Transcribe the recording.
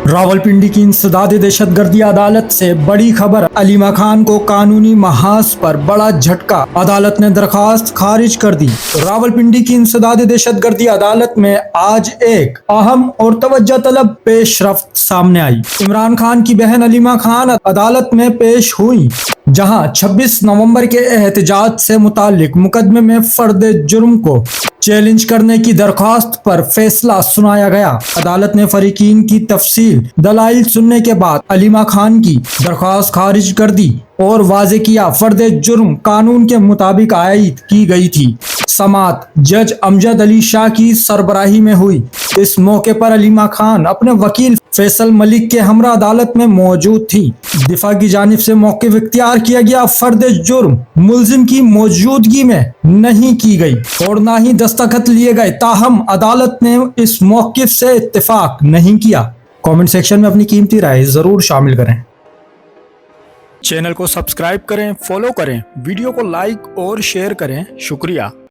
रावलपिंडी की इंसदाद दहशतगर्दी अदालत से बड़ी खबर। अलीमा खान को कानूनी महाज पर बड़ा झटका, अदालत ने दरखास्त खारिज कर दी। रावलपिंडी की इंसदाद दहशतगर्दी अदालत में आज एक अहम और तवज्जो तलब पेशरफ्त सामने आई। इमरान खान की बहन अलीमा खान अदालत में पेश हुई, जहां 26 नवंबर के एहतजाज से मुताल्लिक मुकदमे में फर्द जुर्म को चैलेंज करने की दरख्वास्त पर फैसला सुनाया गया। अदालत ने फरीकीन की तफसील दलाइल सुनने के बाद अलीमा खान की दरख्वास्त खारिज कर दी और वाजे किया फर्द जुर्म कानून के मुताबिक आयद की गई थी। समात जज अमजद अली शाह की सरबराही में हुई। इस मौके पर अलीमा खान अपने वकील फैसल मलिक के हमरा अदालत में मौजूद थी। दिफा की जानिब से मौक़िफ़ इख्तियार किया गया, फर्द जुर्म मुल्जिम की मौजूदगी में नहीं की गई और ना ही दस्तखत लिए गए। ताहम अदालत ने इस मौक़िफ़ से इत्तेफाक नहीं किया। कमेंट सेक्शन में अपनी कीमती राय जरूर शामिल करें। चैनल को सब्सक्राइब करें, फॉलो करें, वीडियो को लाइक और शेयर करें। शुक्रिया।